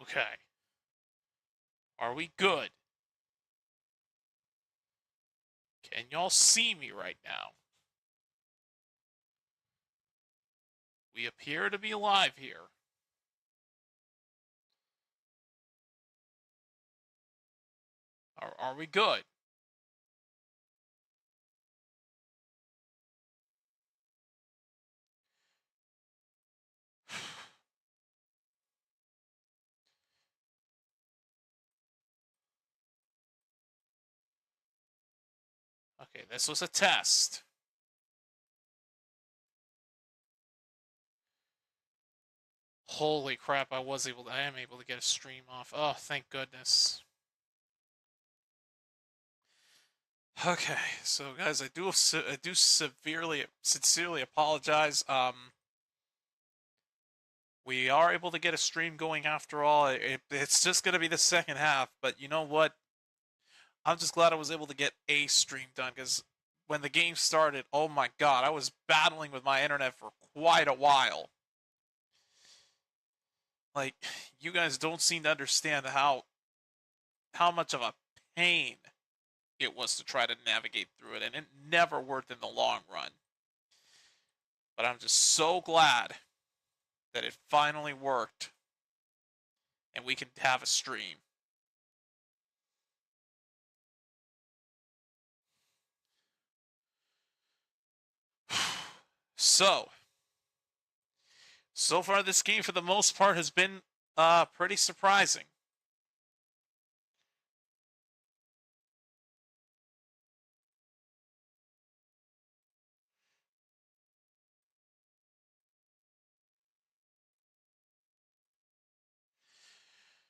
Okay. Are we good? Can y'all see me right now? We appear to be live here. Are we good? Okay, this was a test. Holy crap, I am able to get a stream off. Oh, thank goodness. Okay, so guys, I do sincerely apologize. We are able to get a stream going after all. It's just going to be the second half, but you know what? I'm just glad I was able to get a stream done because when the game started, oh my god, I was battling with my internet for quite a while. Like, you guys don't seem to understand how much of a pain it was to try to navigate through it, and it never worked in the long run. But I'm just so glad that it finally worked and we can have a stream. So far this game for the most part has been pretty surprising.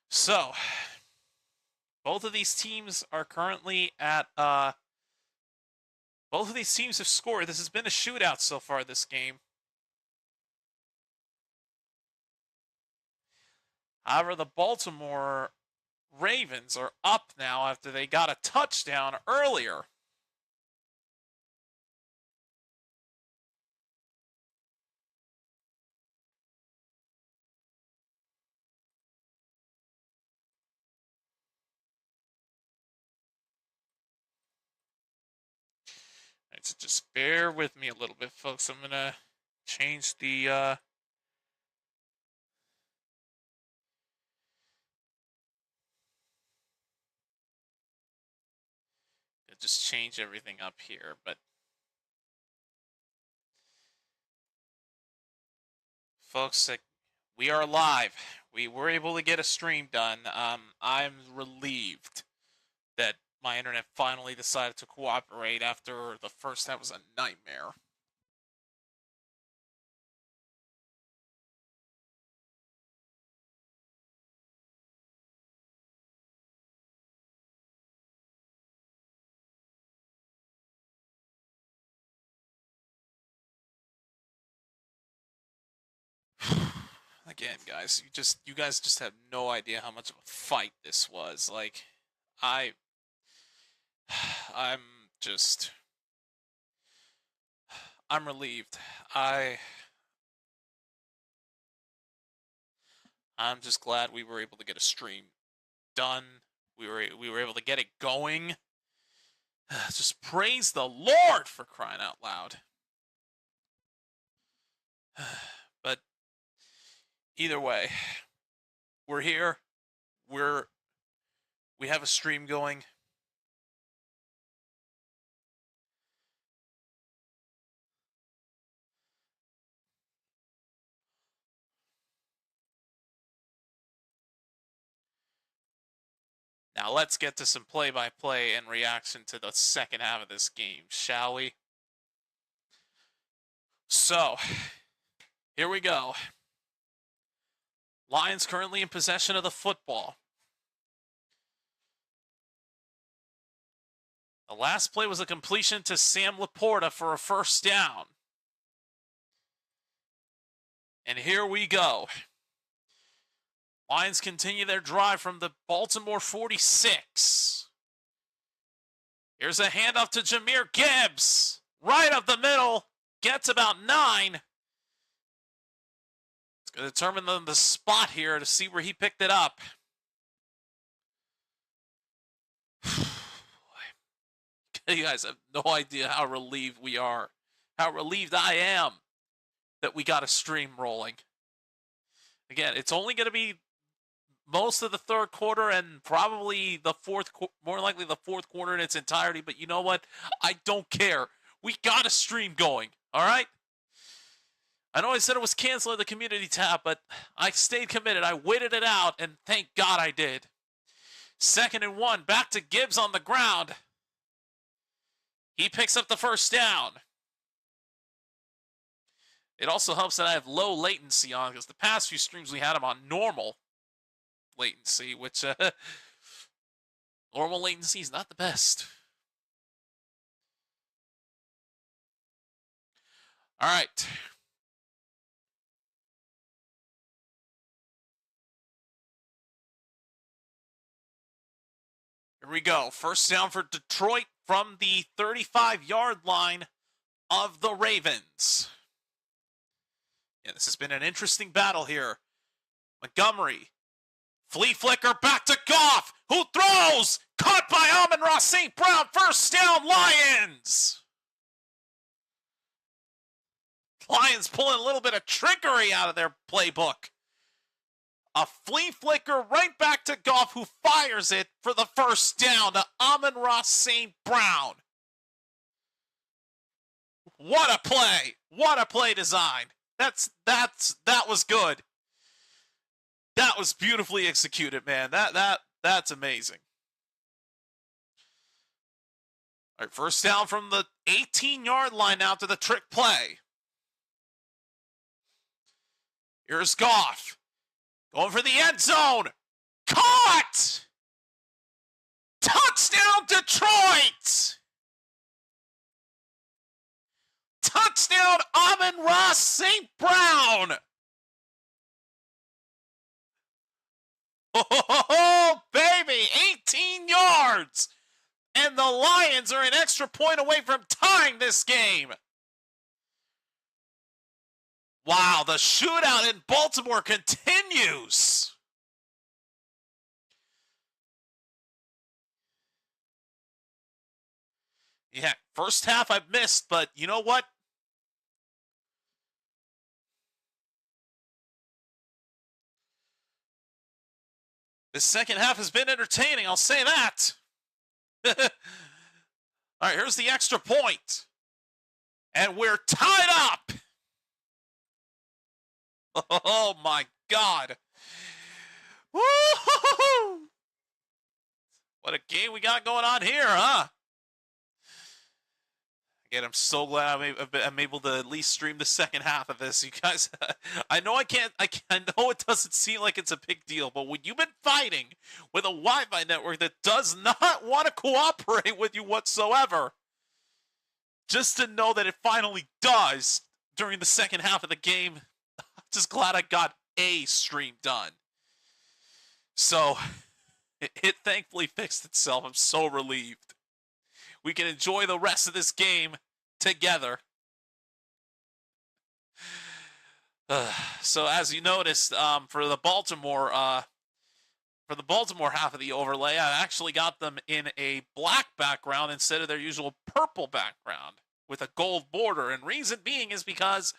So, both of these teams are currently at both of these teams have scored. This has been a shootout so far this game. However, the Baltimore Ravens are up now after they got a touchdown earlier. Right, so just bear with me a little bit, folks. I'm gonna change the just change everything up here, but folks, we are live. We were able to get a stream done. I'm relieved that my internet finally decided to cooperate after the first half was a nightmare. Again, guys, you guys just have no idea how much of a fight this was. Like, I I'm just I'm relieved. I'm just glad we were able to get a stream done. We were able to get it going. Just praise the Lord for crying out loud. But either way, we're here. We have a stream going. Now let's get to some play-by-play and reaction to the second half of this game, shall we? So, here we go. Lions currently in possession of the football. The last play was a completion to Sam Laporta for a first down. And here we go. Lions continue their drive from the Baltimore 46. Here's a handoff to Jahmyr Gibbs. Right up the middle. Gets about 9. It's Going to determine the spot here to see where he picked it up. You guys have no idea how relieved we are. How relieved I am that we got a stream rolling. Again, it's only going to be most of the third quarter and probably the more likely the fourth quarter in its entirety. But you know what? I don't care. We got a stream going. All right? I know I said it was canceling the community tab, but I stayed committed. I waited it out, and thank God I did. 2nd and 1. Back to Gibbs on the ground. He picks up the first down. It also helps that I have low latency on, because the past few streams we had them on normal latency, which normal latency is not the best. All right. Here we go. First down for Detroit from the 35-yard line of the Ravens. Yeah, this has been an interesting battle here. Montgomery. Flea flicker back to Goff, who throws! Caught by Amon-Ra St. Brown. First down, Lions! Lions pulling a little bit of trickery out of their playbook. A flea flicker right back to Goff, who fires it for the first down to Amon-Ra St. Brown. What a play! What a play design! That was good. That was beautifully executed, man. That's amazing. All right, first down from the 18-yard line now to the trick play. Here's Goff. Going for the end zone. Caught! Touchdown, Detroit! Touchdown, Amon-Ra St. Brown! Oh, baby! 18 yards! And the Lions are an extra point away from tying this game. Wow, the shootout in Baltimore continues. Yeah, first half I missed, but you know what? The second half has been entertaining, I'll say that. All right, here's the extra point. And we're tied up. Oh, my God. Woo-hoo-hoo-hoo! What a game we got going on here, huh? Again, I'm so glad I'm able to at least stream the second half of this. You guys, I know I know it doesn't seem like it's a big deal, but when you've been fighting with a Wi-Fi network that does not want to cooperate with you whatsoever, just to know that it finally does during the second half of the game, I'm just glad I got a stream done. So, it thankfully fixed itself. I'm so relieved. We can enjoy the rest of this game together. So as you noticed, for the Baltimore half of the overlay, I actually got them in a black background instead of their usual purple background with a gold border. And reason being is because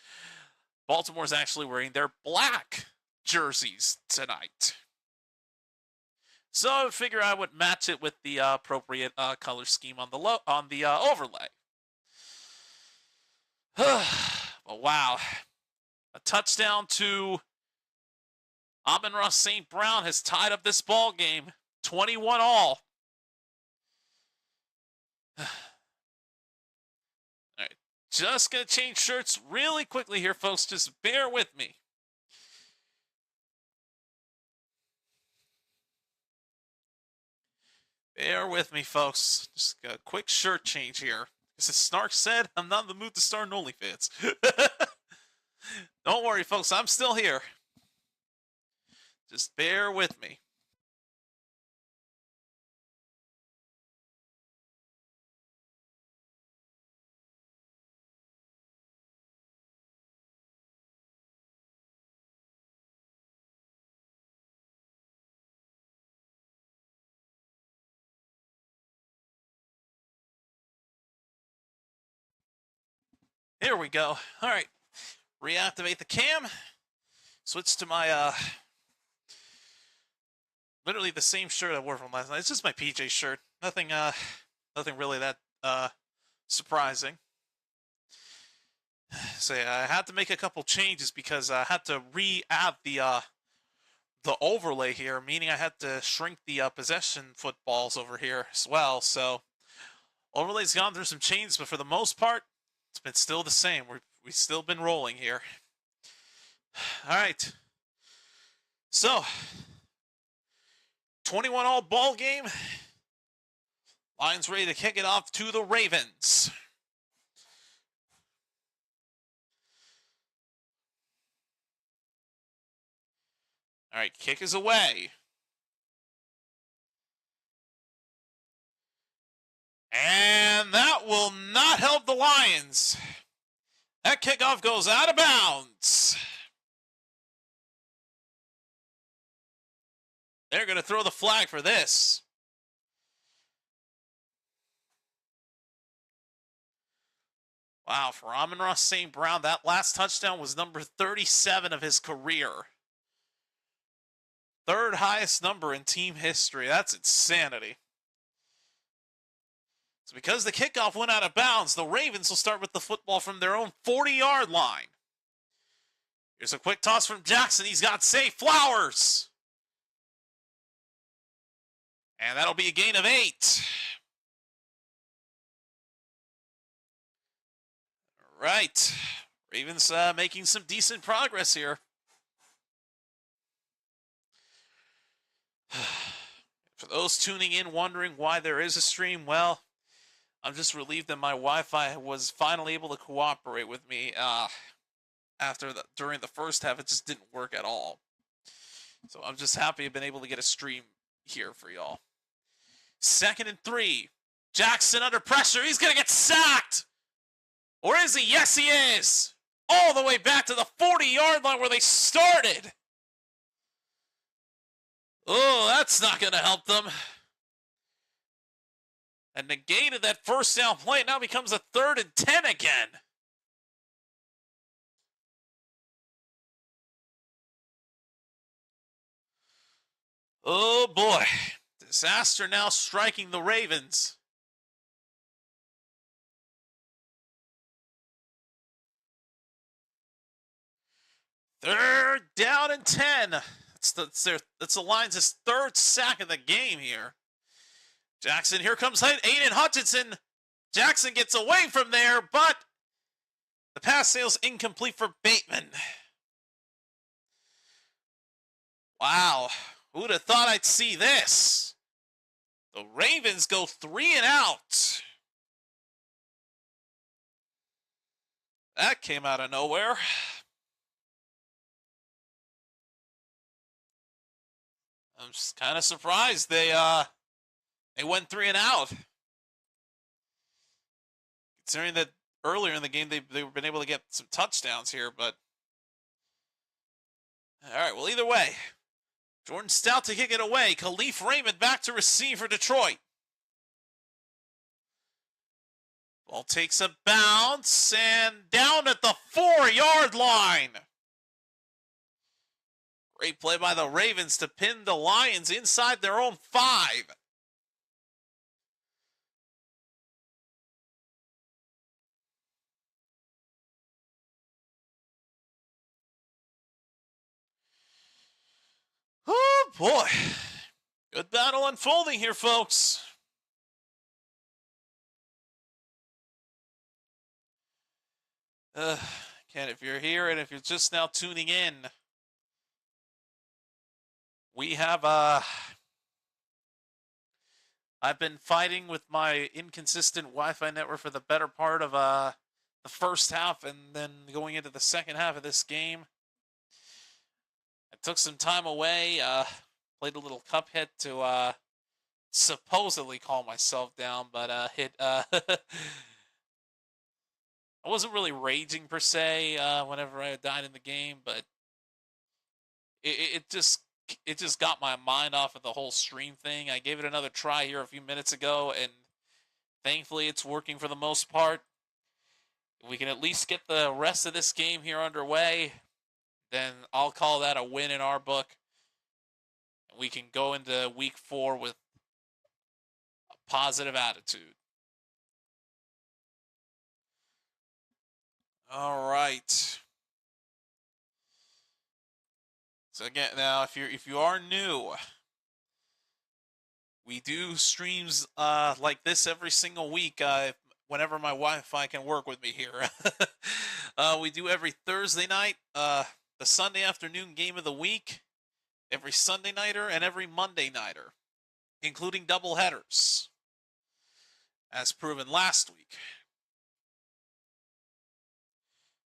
Baltimore's actually wearing their black jerseys tonight. So I would figure I would match it with the appropriate color scheme on the overlay. But wow, a touchdown to Amon-Ra St. Brown has tied up this ball game, 21 all. All right, just gonna change shirts really quickly here, folks. Just bear with me. Bear with me, folks. Just a quick shirt change here. As Snark said, I'm not in the mood to start an OnlyFans. Don't worry, folks. I'm still here. Just bear with me. Here we go. All right. Reactivate the cam. Switch to my, literally the same shirt I wore from last night. It's just my PJ shirt. Nothing really that, surprising. So yeah, I had to make a couple changes because I had to re-add the overlay here, meaning I had to shrink the possession footballs over here as well. So overlay's gone through some changes, but for the most part, it's been still the same. We've still been rolling here. All right. So 21-all ball game. Lions ready to kick it off to the Ravens. All right, kick is away. And that will not help the Lions. That kickoff goes out of bounds. They're going to throw the flag for this. Wow, for Amon-Ra St. Brown, that last touchdown was number 37 of his career. Third highest number in team history. That's insanity. So because the kickoff went out of bounds, the Ravens will start with the football from their own 40-yard line. Here's a quick toss from Jackson. He's got safe. Flowers. And that'll be a gain of 8. All right. Ravens making some decent progress here. For those tuning in wondering why there is a stream, well, I'm just relieved that my Wi-Fi was finally able to cooperate with me. During the first half, it just didn't work at all. So I'm just happy I've been able to get a stream here for y'all. 2nd and 3. Jackson under pressure. He's going to get sacked. Or is he? Yes, he is. All the way back to the 40-yard line where they started. Oh, that's not going to help them. And negated that first down play. It now becomes a 3rd and 10 again. Oh, boy. Disaster now striking the Ravens. Third down and 10. That's the Lions' 3rd sack of the game here. Jackson, here comes Aiden Hutchinson. Jackson gets away from there, but the pass sail's incomplete for Bateman. Wow, who'd have thought I'd see this? The Ravens go 3 and out. That came out of nowhere. I'm just kind of surprised they went 3 and out. Considering that earlier in the game they've been able to get some touchdowns here, but all right, well, either way, Jordan Stout to kick it away. Khalif Raymond back to receive for Detroit. Ball takes a bounce and down at the 4-yard line. Great play by the Ravens to pin the Lions inside their own 5. Oh, boy. Good battle unfolding here, folks. Ken, if you're here and if you're just now tuning in, we have, I've been fighting with my inconsistent Wi-Fi network for the better part of, the first half and then going into the second half of this game. I took some time away, played a little Cuphead to, supposedly calm myself down, but, I wasn't really raging per se, whenever I died in the game, but it just got my mind off of the whole stream thing. I gave it another try here a few minutes ago, and thankfully it's working for the most part. If we can at least get the rest of this game here underway, then I'll call that a win in our book. And we can go into week 4 with a positive attitude. All right. So again, now if you are new, we do streams like this every single week. Whenever my Wi-Fi can work with me here, we do every Thursday night, the Sunday afternoon game of the week, every Sunday nighter, and every Monday nighter, including double headers, as proven last week.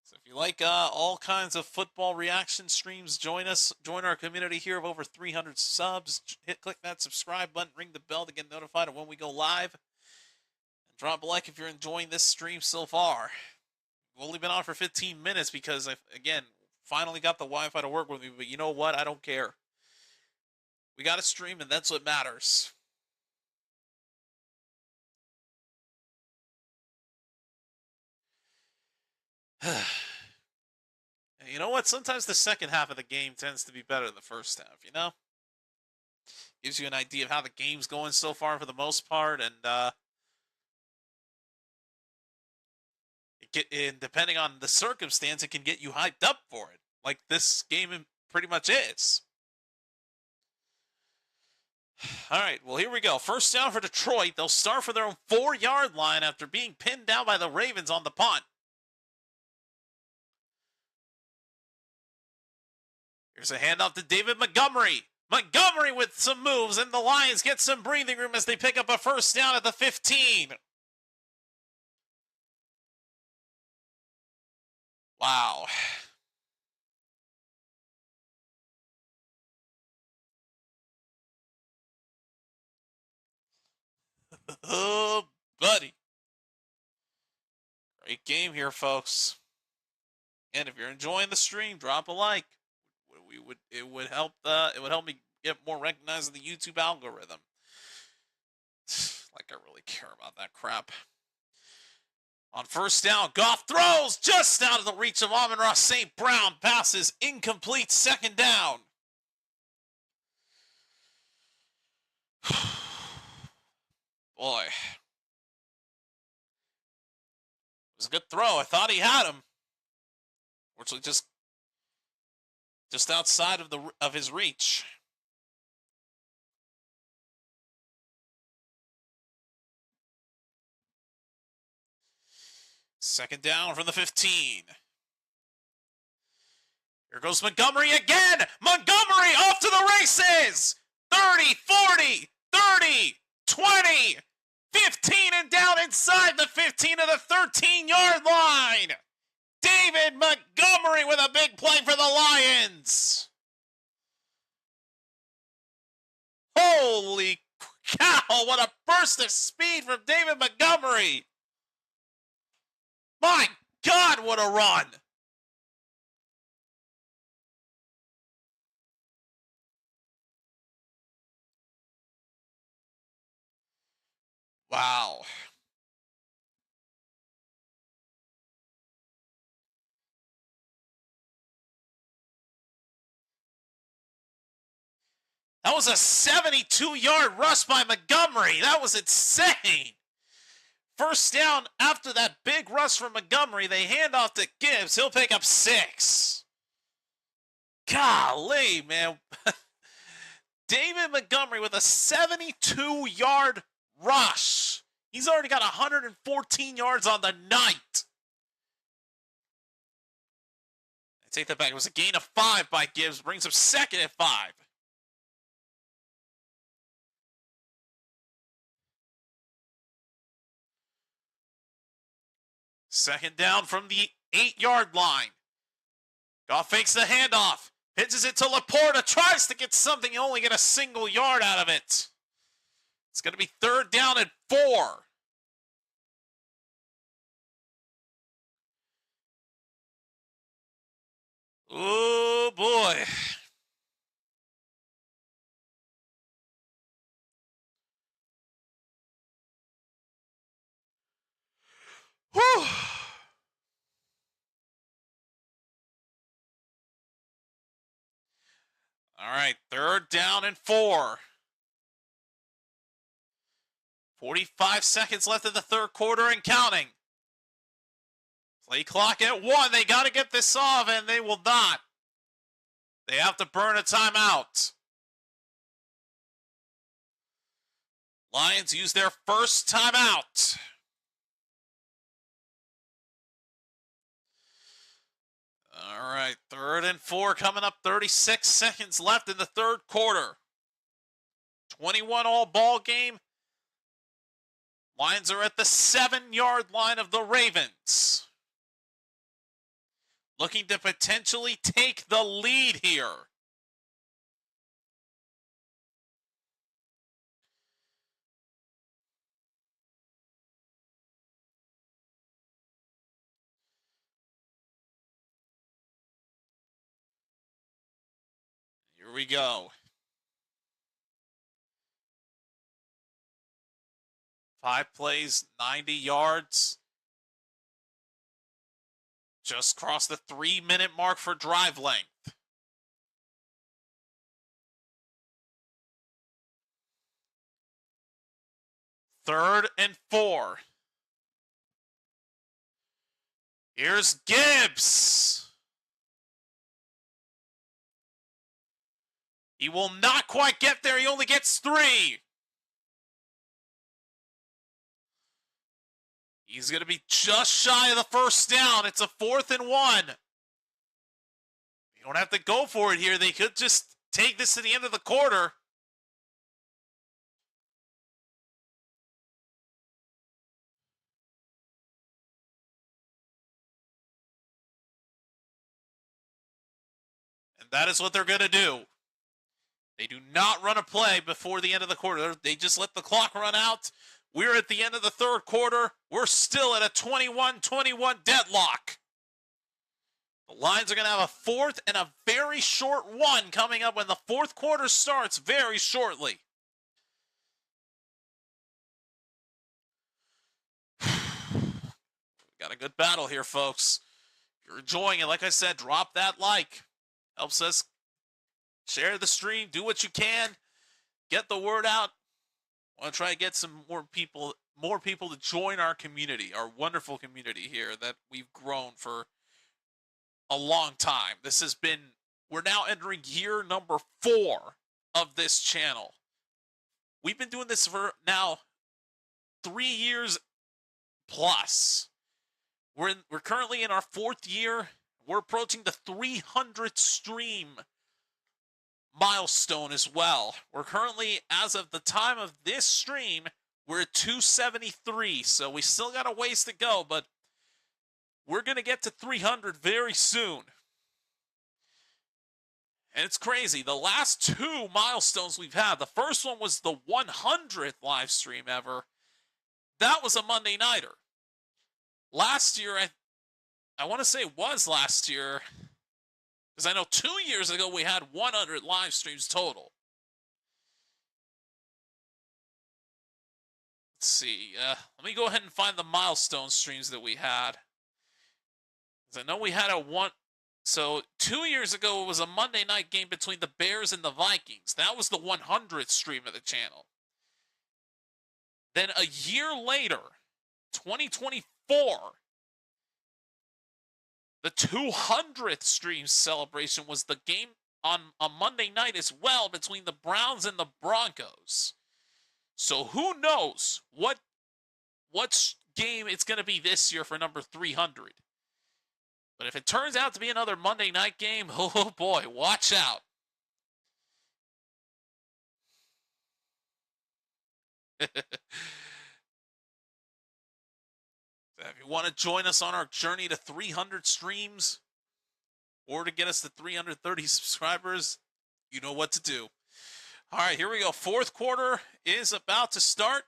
So if you like all kinds of football reaction streams, join us. Join our community here of over 300 subs. Click that subscribe button, ring the bell to get notified of when we go live. And drop a like if you're enjoying this stream so far. We've only been on for 15 minutes because, again, finally got the Wi-Fi to work with me. But you know what? I don't care. We got a stream, and that's what matters. You know what? Sometimes the second half of the game tends to be better than the first half, you know? Gives you an idea of how the game's going so far for the most part, and depending on the circumstance, it can get you hyped up for it, like this game pretty much is. All right, well, here we go. First down for Detroit. They'll start for their own 4-yard line after being pinned down by the Ravens on the punt. Here's a handoff to David Montgomery. Montgomery with some moves, and the Lions get some breathing room as they pick up a first down at the 15. Wow. Oh, buddy. Great game here, folks. And if you're enjoying the stream, drop a like. It would help me get more recognized in the YouTube algorithm. Like I really care about that crap. On first down, Goff throws just out of the reach of Amon-Ra St. Brown. Passes incomplete, second down. Boy. It was a good throw. I thought he had him. Fortunately, just outside of his reach. Second down from the 15. Here goes Montgomery again. Montgomery off to the races. 30, 40, 30, 20, 15, and down inside the 15 to the 13-yard line. David Montgomery with a big play for the Lions. Holy cow, what a burst of speed from David Montgomery. My God, what a run. Wow. That was a 72-yard rush by Montgomery. That was insane. First down after that big rush from Montgomery. They hand off to Gibbs. He'll pick up 6. Golly, man. David Montgomery with a 72-yard rush. He's already got 114 yards on the night. I take that back. It was a gain of 5 by Gibbs. Brings him second at 5. Second down from the 8-yard line. Goff fakes the handoff. Pitches it to Laporta. Tries to get something. You only get a single yard out of it. It's going to be third down and 4. Oh, boy. Whew. All right, 3rd down and 4. 45 seconds left in the 3rd quarter and counting. Play clock at 1. They got to get this off, and they will not. They have to burn a timeout. Lions use their first timeout. All right, 3rd and 4 coming up. 36 seconds left in the 3rd quarter. 21 all ball game. Lions are at the 7-yard line of the Ravens. Looking to potentially take the lead here. Here we go. 5 plays, 90 yards. Just crossed the 3-minute mark for drive length. Third and 4. Here's Gibbs. He will not quite get there. He only gets 3. He's going to be just shy of the first down. It's a 4th and 1. You don't have to go for it here. They could just take this to the end of the quarter. And that is what they're going to do. They do not run a play before the end of the quarter. They just let the clock run out. We're at the end of the 3rd quarter. We're still at a 21-21 deadlock. The Lions are going to have a 4th and a very short one coming up when the 4th quarter starts very shortly. Got a good battle here, folks. If you're enjoying it, like I said, drop that like. Helps us share the stream. Do what you can. Get the word out. I want to try to get some more people to join our community, our wonderful community here that we've grown for a long time. We're now entering year number 4 of this channel. We've been doing this for now 3 years plus. We're currently in our 4th year. We're approaching the 300 stream milestone as well. We're currently, as of the time of this stream, we're at 273, so we still got a ways to go, but we're going to get to 300 very soon. And it's crazy. The last 2 milestones we've had, the first one was the 100th live stream ever. That was a Monday nighter. Last year, I want to say it was last year, because I know 2 years ago we had 100 live streams total. Let's see. Let me go ahead and find the milestone streams that we had. Because I know we had So 2 years ago it was a Monday night game between the Bears and the Vikings. That was the 100th stream of the channel. Then a year later, 2024, the 200th stream celebration was the game on a Monday night as well between the Browns and the Broncos. So who knows what game it's going to be this year for number 300. But if it turns out to be another Monday night game, oh boy, watch out. If you want to join us on our journey to 300 streams or to get us to 330 subscribers, you know what to do. All right, here we go. 4th quarter is about to start.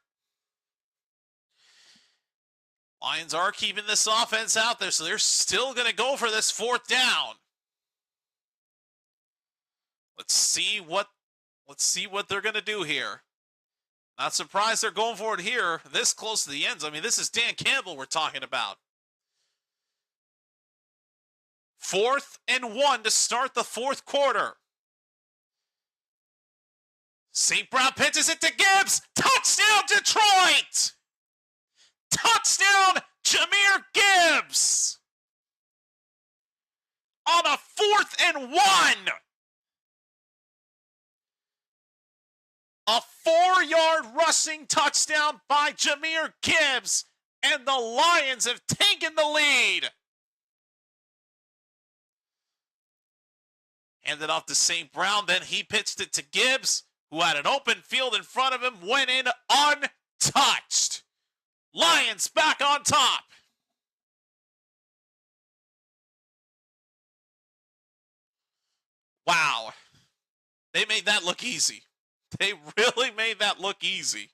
Lions are keeping this offense out there, so they're still going to go for this 4th down. Let's see what they're going to do here. Not surprised they're going for it here, this close to the end zone. I mean, this is Dan Campbell we're talking about. 4th and 1 to start the 4th quarter. St. Brown pitches it to Gibbs. Touchdown, Detroit! Touchdown, Jahmyr Gibbs! On a 4th and 1! A 4-yard rushing touchdown by Jahmyr Gibbs, and the Lions have taken the lead. Handed off to St. Brown, then he pitched it to Gibbs, who had an open field in front of him, went in untouched. Lions back on top. Wow. They made that look easy. They really made that look easy.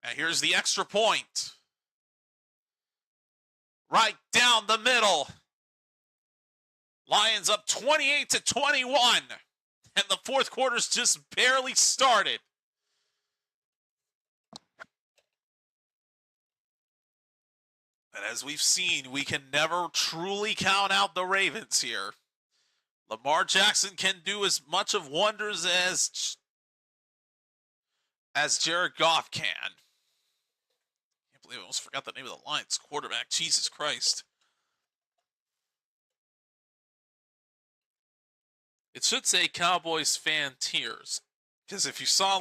Now here's the extra point. Right down the middle. Lions up 28-21. And the fourth quarter's just barely started. And as we've seen, we can never truly count out the Ravens here. Lamar Jackson can do as much of wonders as Jared Goff can. Can't believe I almost forgot the name of the Lions quarterback. Jesus Christ. It should say Cowboys fan tears. Because if you saw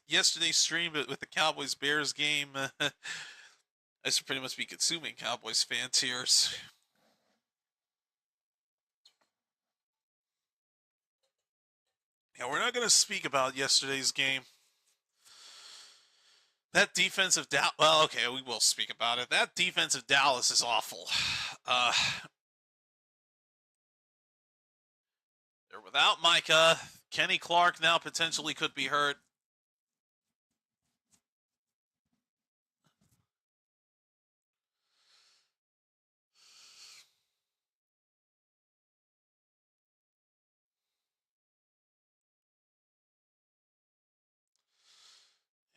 yesterday's stream with the Cowboys-Bears game, I should pretty much be consuming Cowboys fan tears. Yeah, we're not going to speak about yesterday's game. That defensive Dallas, well, okay, we will speak about it. That defensive Dallas is awful. They're without Micah. Kenny Clark now potentially could be hurt.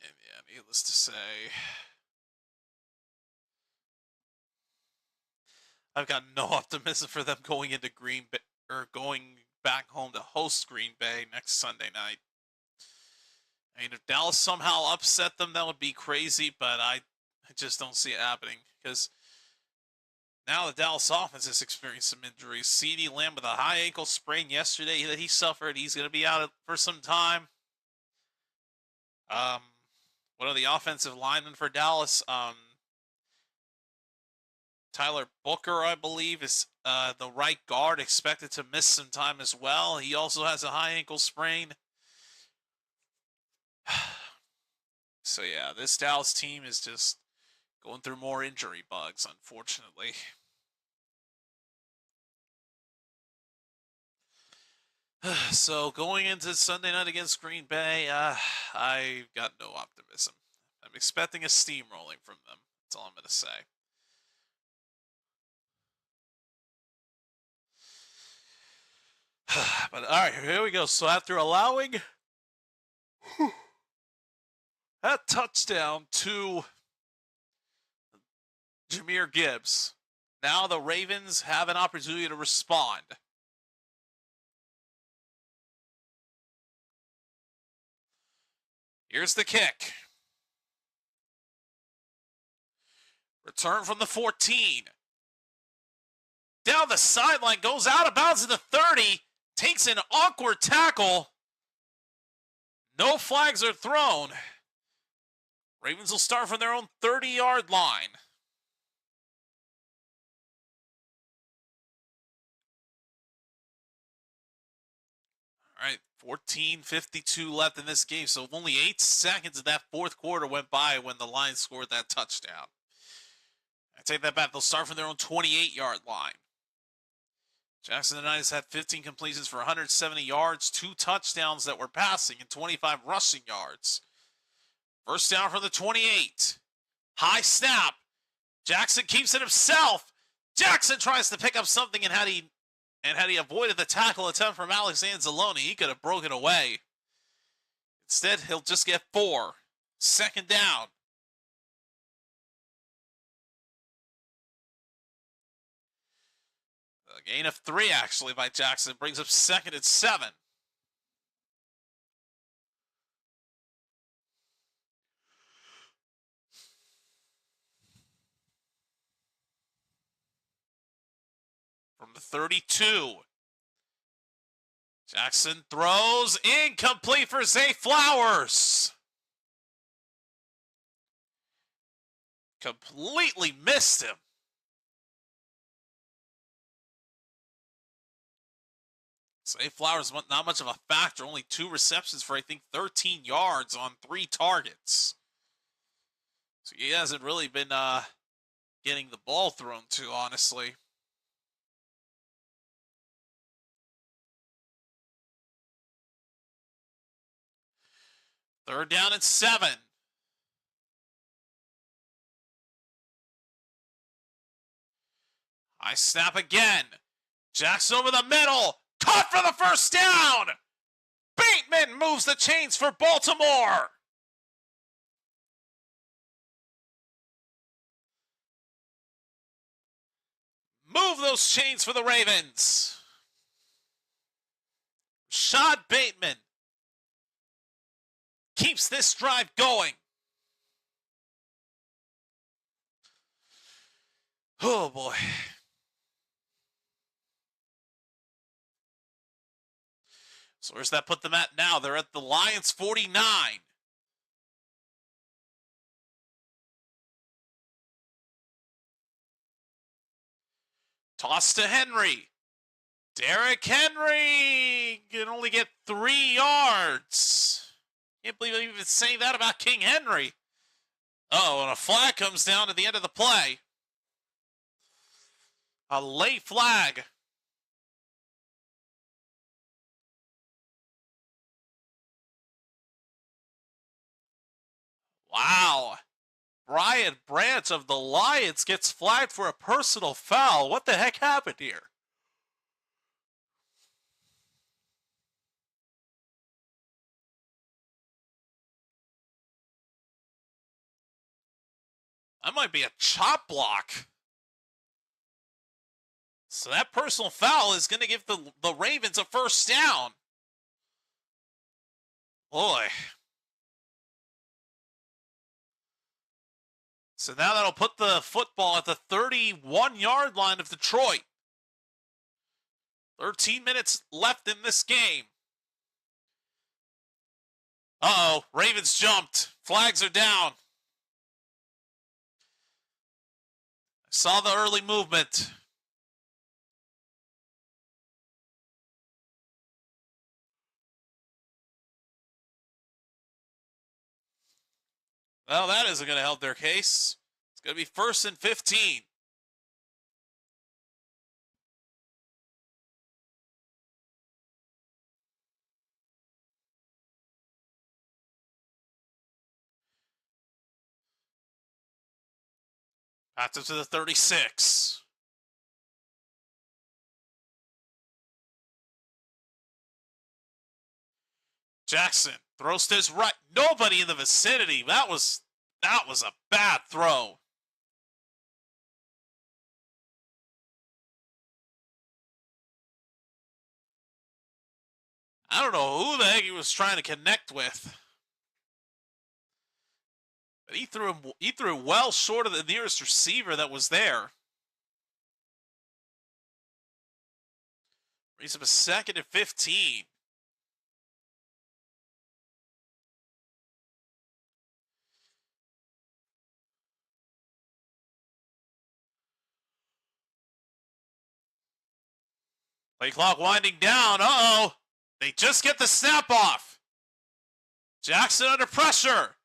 And yeah, needless to say, I've got no optimism for them going into Green Bay or going back home to host Green Bay next Sunday night. I mean, if Dallas somehow upset them, that would be crazy, but I just don't see it happening because now the Dallas offense has experienced some injuries. CeeDee Lamb with a high ankle sprain yesterday that he suffered. He's going to be out for some time. One of the offensive linemen for Dallas, Tyler Booker, I believe, is the right guard, expected to miss some time as well. He also has a high ankle sprain. So yeah, this Dallas team is just going through more injury bugs, unfortunately. So going into Sunday night against Green Bay, I've got no optimism. I'm expecting a steamrolling from them. That's all I'm going to say. But all right, here we go. So after allowing that touchdown to Jahmyr Gibbs, now the Ravens have an opportunity to respond. Here's the kick. Return from the 14. Down the sideline, goes out of bounds to the 30. Takes an awkward tackle. No flags are thrown. Ravens will start from their own 30-yard line. All right, 14:52 left in this game, so only 8 seconds of that fourth quarter went by when the Lions scored that touchdown. I take that back. They'll start from their own 28-yard line. Jackson tonight has had 15 completions for 170 yards, 2 touchdowns that were passing, and 25 rushing yards. First down from the 28. High snap. Jackson keeps it himself. Jackson tries to pick up something, and had he avoided the tackle attempt from Alex Anzalone, he could have broken away. Instead, he'll just get 4. Second down. A gain of 3, actually, by Jackson. Brings up second and 7. the 32. Jackson throws incomplete for Zay Flowers. Completely missed him. Zay Flowers, not much of a factor. Only 2 receptions for, I think, 13 yards on 3 targets. So he hasn't really been getting the ball thrown to, honestly. Third down and 7. High snap again. Jackson over the middle. Caught for the first down. Bateman moves the chains for Baltimore. Move those chains for the Ravens. Rashad Bateman keeps this drive going. Oh, boy. So where's that put them at now? They're at the Lions 49. Toss to Henry. Derrick Henry can only get 3 yards. Can't believe I'm even saying that about King Henry. Oh, and a flag comes down at the end of the play. A late flag. Wow. Brian Branch of the Lions gets flagged for a personal foul. What the heck happened here? That might be a chop block. So that personal foul is going to give the Ravens a first down. Boy. So now that'll put the football at the 31-yard line of Detroit. 13 minutes left in this game. Uh-oh, Ravens jumped. Flags are down. I saw the early movement. Well, that isn't going to help their case. It's going to be 1st and 15. Pass it to the 36. Jackson throws to his right. Nobody in the vicinity. That was a bad throw. I don't know who the heck he was trying to connect with. But he threw well short of the nearest receiver that was there. Brings up a 2nd and 15. Play clock winding down. Uh-oh. They just get the snap off. Jackson under pressure.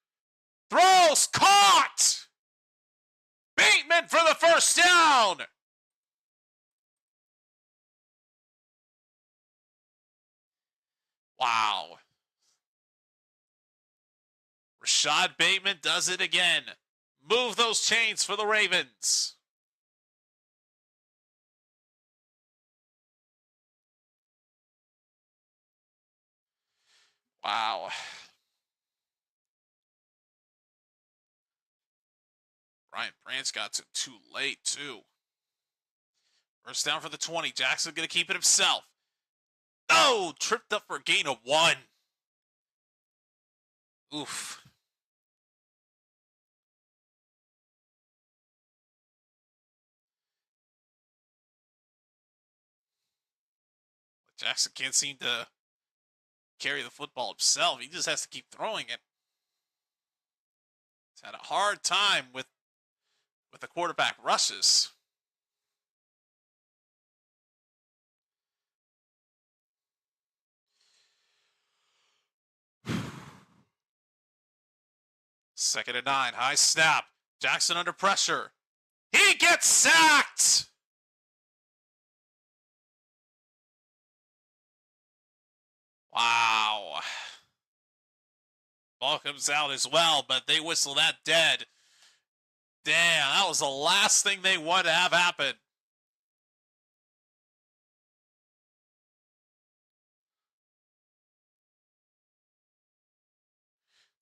Throws. Caught. Bateman for the first down. Wow. Rashad Bateman does it again. Move those chains for the Ravens. Wow. Brian Branch got to too late, too. First down for the 20. Jackson going to keep it himself. Oh, tripped up for a gain of 1. Oof. Jackson can't seem to carry the football himself. He just has to keep throwing it. He's had a hard time with the quarterback rushes. Second and 9, high snap. Jackson under pressure. He gets sacked! Wow. Ball comes out as well, but they whistle that dead. Damn, that was the last thing they wanted to have happen.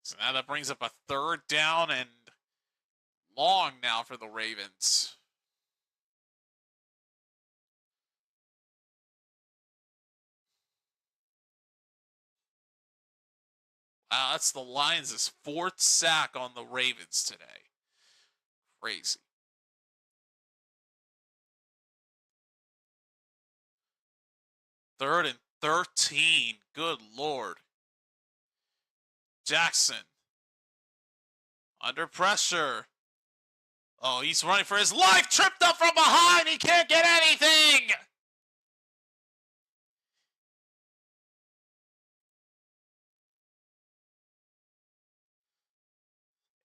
So now that brings up a third down and long now for the Ravens. Wow, that's the Lions' 4th sack on the Ravens today. Crazy. Third and 13. Good Lord. Jackson. Under pressure. Oh, he's running for his life. Tripped up from behind. He can't get anything.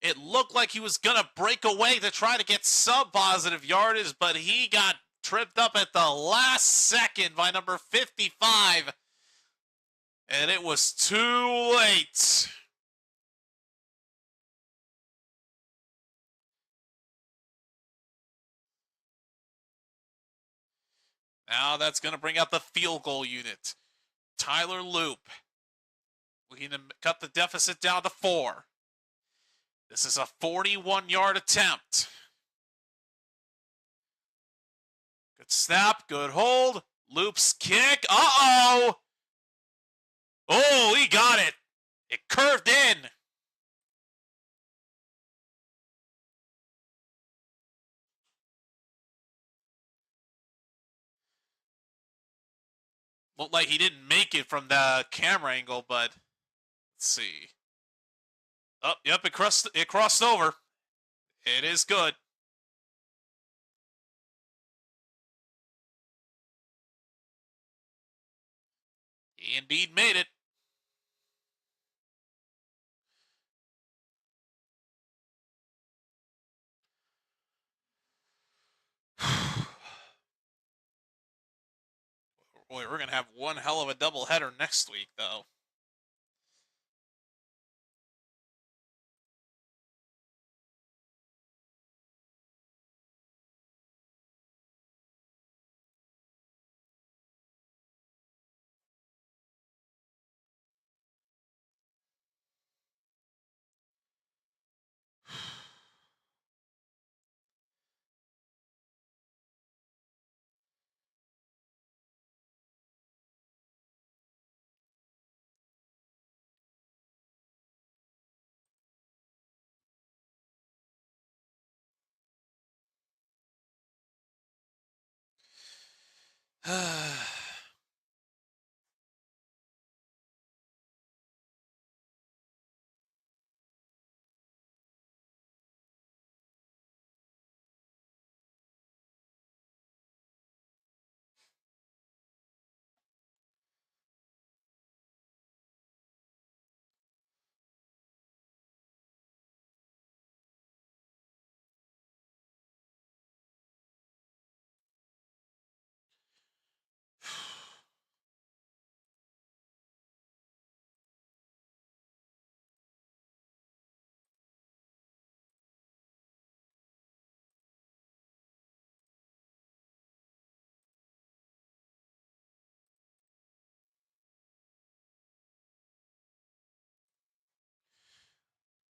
It looked like he was going to break away to try to get sub-positive yardage, but he got tripped up at the last second by number 55. And it was too late. Now that's going to bring out the field goal unit. Tyler Loop. We can cut the deficit down to 4. This is a 41-yard attempt. Good snap, good hold. Loop's kick. Uh-oh! Oh, he got it. It curved in. Looked like he didn't make it from the camera angle, but let's see. Oh, yep, it crossed over. It is good. He indeed made it. Boy, we're going to have one hell of a doubleheader next week, though.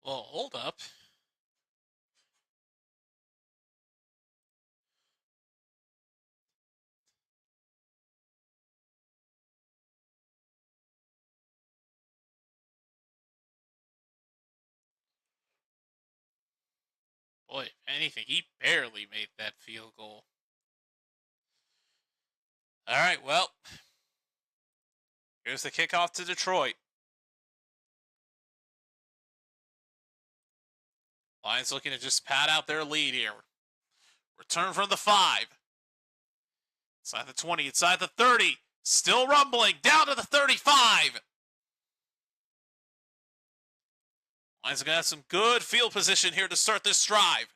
Well, hold up. Boy, if anything, he barely made that field goal. All right, well, Here's the kickoff to Detroit. Lions looking to just pad out their lead here. Return from the 5. Inside the 20, inside the 30. Still rumbling, down to the 35. Lions are going to have some good field position here to start this drive.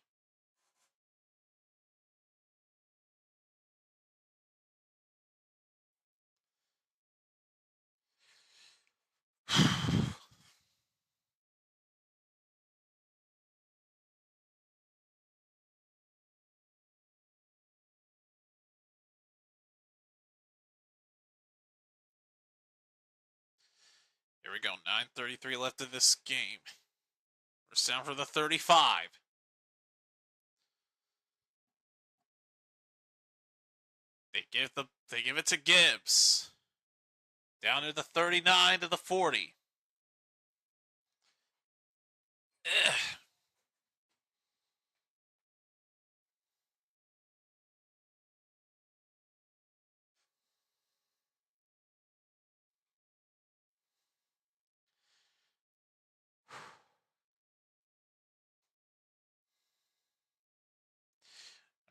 Here we go, 9:33 left in this game. First down for the 35. They give it to Gibbs. Down to the 39 to the 40. Ugh.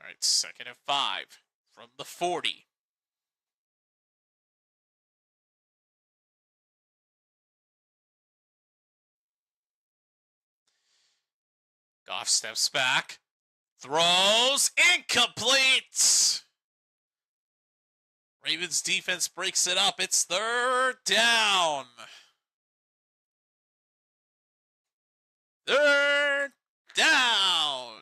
All right, 2nd and 5 from the 40. Goff steps back, throws, incomplete. Ravens defense breaks it up. It's 3rd down. 3rd down.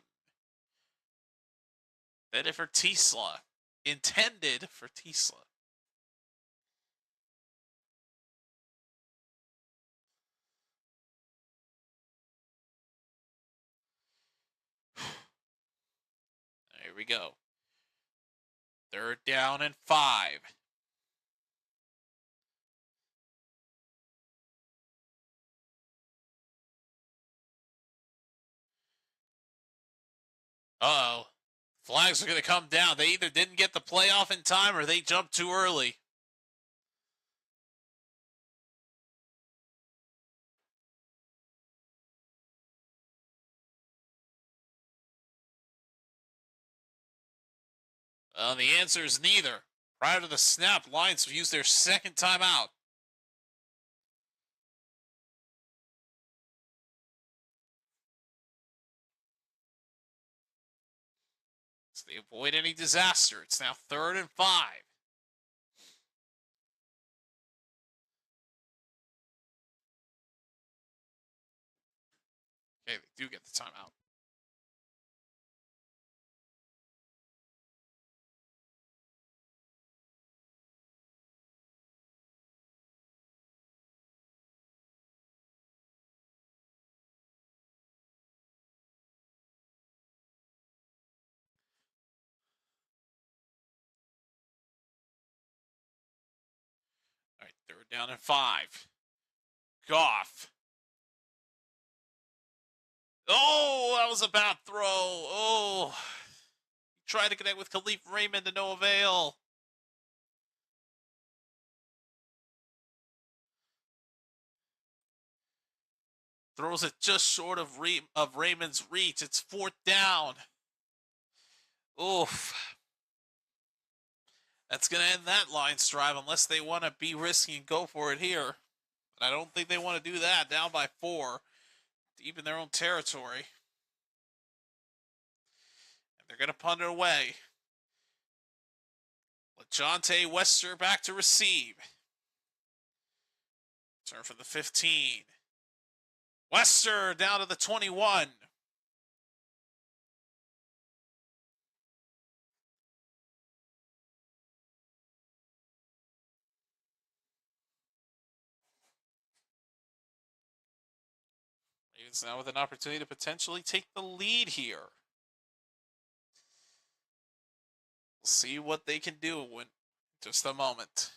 Headed for Tisla. Intended for Tisla. There we go. 3rd down and 5. Uh-oh. Flags are going to come down. They either didn't get the play off in time or they jumped too early. Well, the answer is neither. Prior to the snap, Lions have used their 2nd timeout. So they avoid any disaster. It's now 3rd and 5. Okay, they do get the timeout. All right, 3rd down and 5. Goff. Oh, that was a bad throw. Oh, he tried to connect with Khalif Raymond to no avail. Throws it just short of Raymond's reach. It's 4th down. Oof. That's going to end that Lions drive unless they want to be risky and go for it here. But I don't think they want to do that. Down by 4. Deep in their own territory. And they're going to punt it away. LeJohntay Wester back to receive. Turn for the 15. Wester down to the 21. Ravens now with an opportunity to potentially take the lead here. We'll see what they can do in just a moment.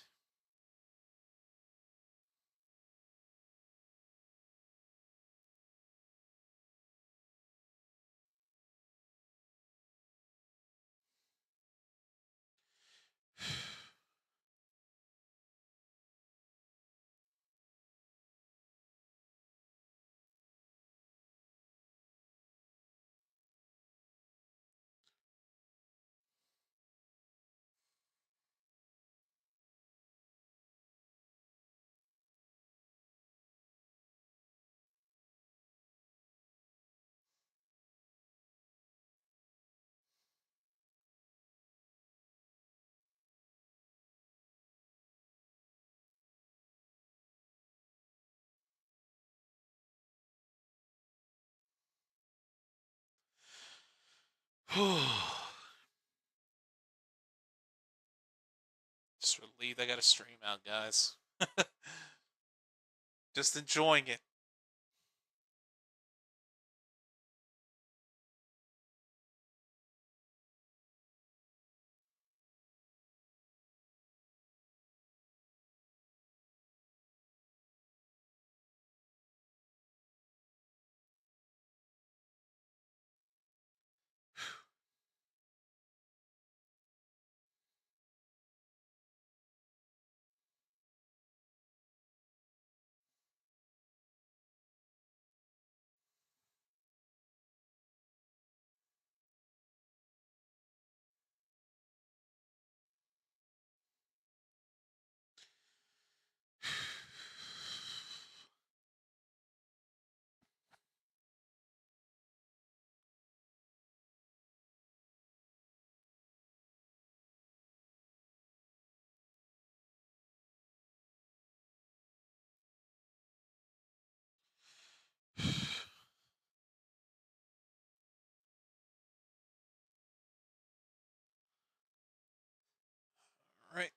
Just relieved I got a stream out, guys. Just enjoying it. All right.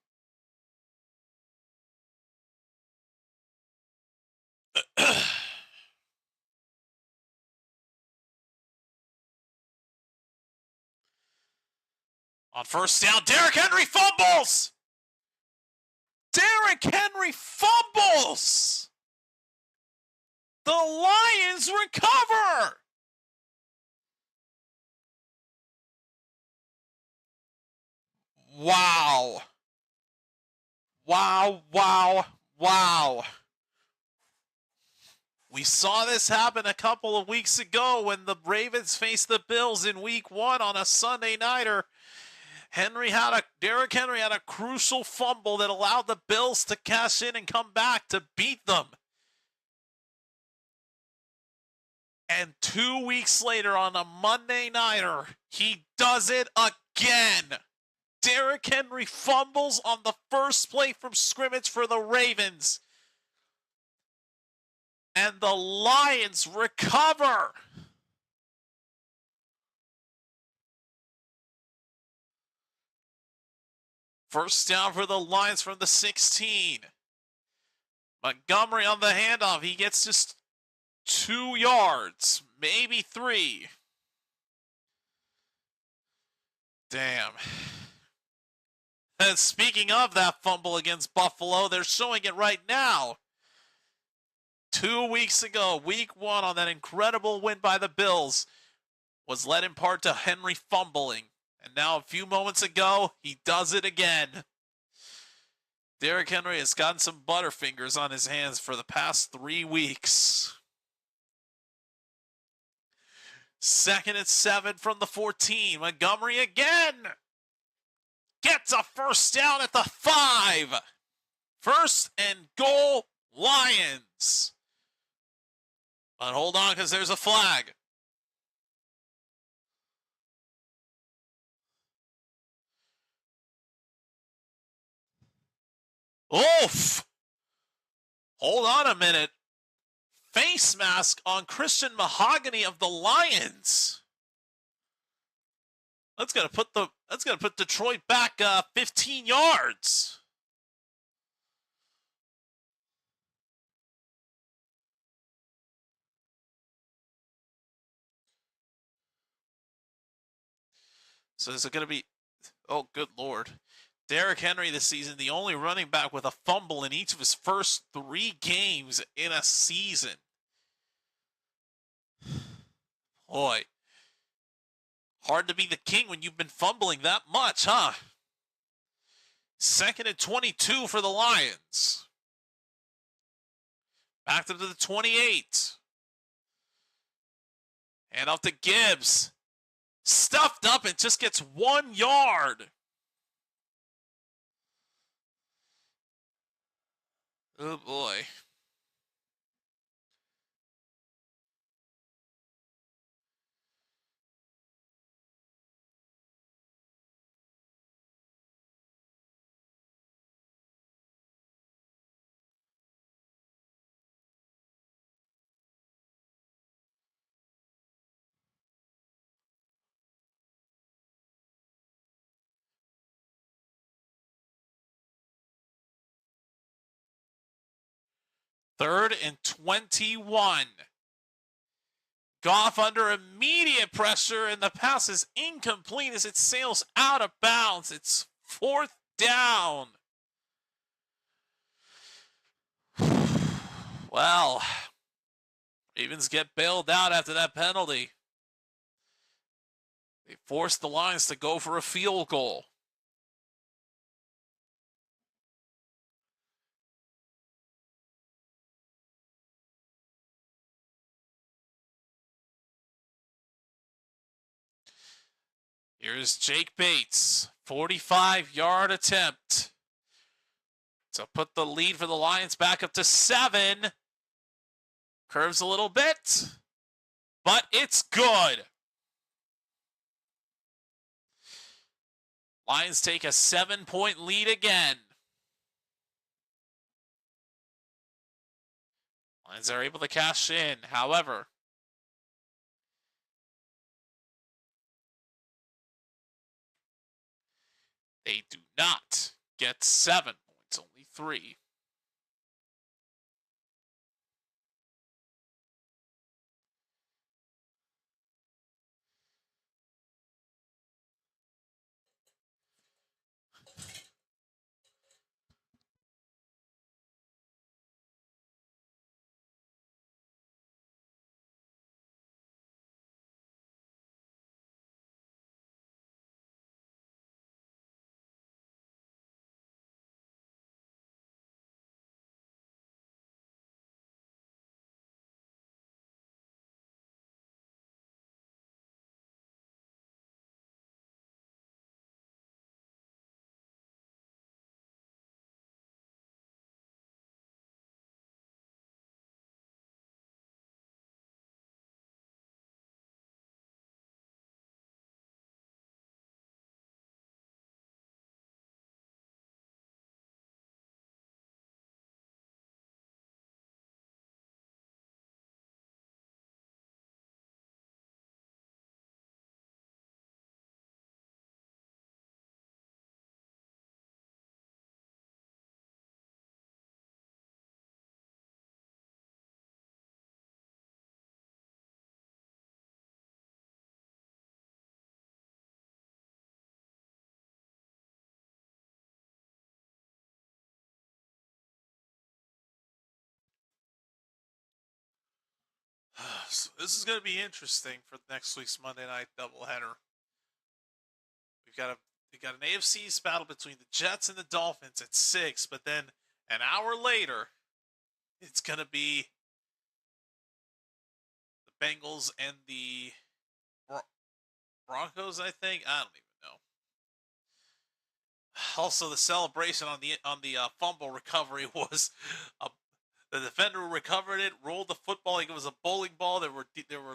On first down, Derrick Henry fumbles! Derrick Henry fumbles! The Lions recover! Wow. Wow, wow, wow. We saw this happen a couple of weeks ago when the Ravens faced the Bills in week 1 on a Sunday nighter. Derrick Henry had a crucial fumble that allowed the Bills to cash in and come back to beat them. And 2 weeks later on a Monday nighter, he does it again. Derrick Henry fumbles on the first play from scrimmage for the Ravens. And the Lions recover. First down for the Lions from the 16. Montgomery on the handoff. He gets just 2 yards, maybe 3. Damn. And speaking of that fumble against Buffalo, they're showing it right now. 2 weeks ago, week 1 on that incredible win by the Bills was led in part to Henry fumbling. And now a few moments ago, he does it again. Derrick Henry has gotten some butterfingers on his hands for the past 3 weeks. 2nd and 7 from the 14. Montgomery again gets a first down at the 5. 1st and goal, Lions. But hold on, because there's a flag. Oof! Hold on a minute. Face mask on Christian Mahogany of the Lions. That's gonna put Detroit back 15 yards. So is it gonna be? Oh, good lord! Derrick Henry this season, the only running back with a fumble in each of his first 3 games in a season. Boy, hard to be the king when you've been fumbling that much, huh? 2nd and 22 for the Lions. Back to the 28. Hand off to Gibbs. Stuffed up and just gets 1 yard. Oh boy. 3rd and 21. Goff under immediate pressure, and the pass is incomplete as it sails out of bounds. It's 4th down. Well, Ravens get bailed out after that penalty. They forced the Lions to go for a field goal. Here's Jake Bates, 45-yard attempt to put the lead for the Lions back up to 7. Curves a little bit, but it's good. Lions take a 7-point lead again. Lions are able to cash in, however. They do not get 7 points, only 3. So this is going to be interesting for next week's Monday Night doubleheader. We got an AFC East battle between the Jets and the Dolphins at 6, but then an hour later, it's going to be the Bengals and the Broncos, I think. I don't even know. Also, the celebration on the fumble recovery was the defender recovered it, rolled the football like it was a bowling ball. There were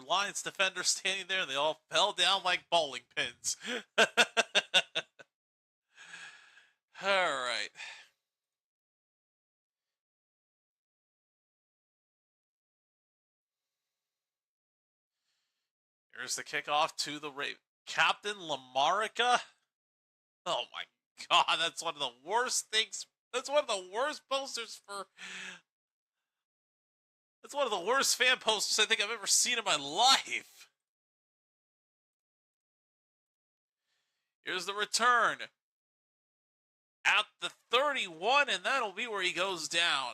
Lions defenders standing there, and they all fell down like bowling pins. All right. Here's the kickoff to the Captain Lamarica. Oh my God, that's one of the worst things. That's one of the worst posters for. That's one of the worst fan posters I think I've ever seen in my life. Here's the return at the 31, and that'll be where he goes down.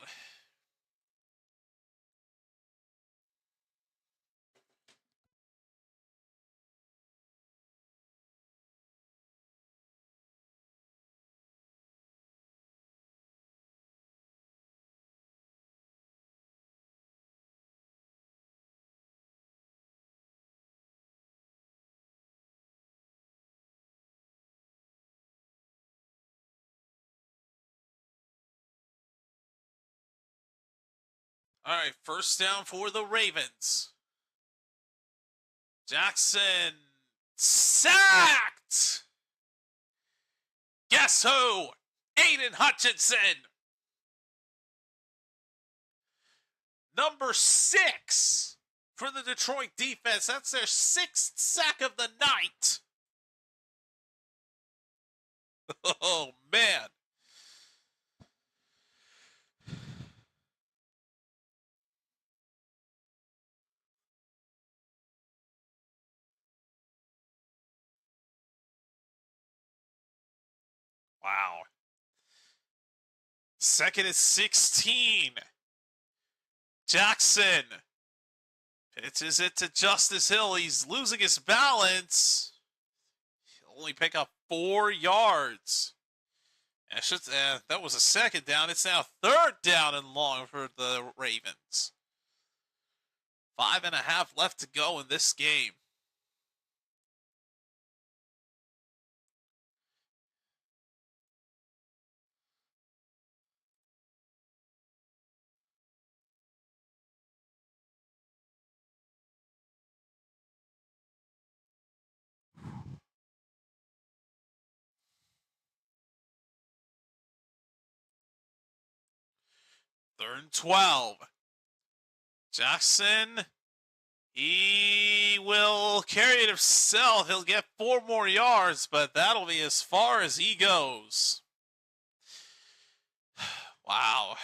All right, first down for the Ravens. Jackson sacked. Guess who? Aiden Hutchinson. Number 6 for the Detroit defense. That's their 6th sack of the night. Oh, man. Wow. Second and 16. Jackson pitches it to Justice Hill. He's losing his balance. He'll only pick up 4 yards. That was a second down. It's now third down and long for the Ravens. 5.5 left to go in this game. Third and 12. Jackson, he will carry it himself. He'll get 4 more yards, but that'll be as far as he goes. Wow.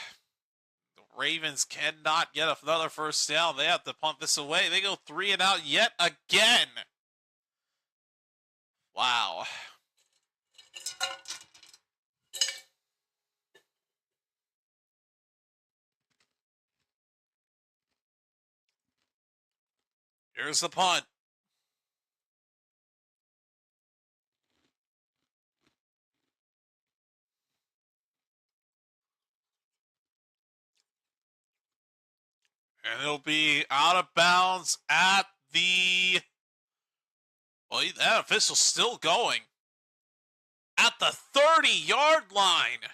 The Ravens cannot get another first down. They have to punt this away. They go 3 and out yet again. Wow. Here's the punt. And it'll be out of bounds at the... Well, that official's still going. At the 30-yard line.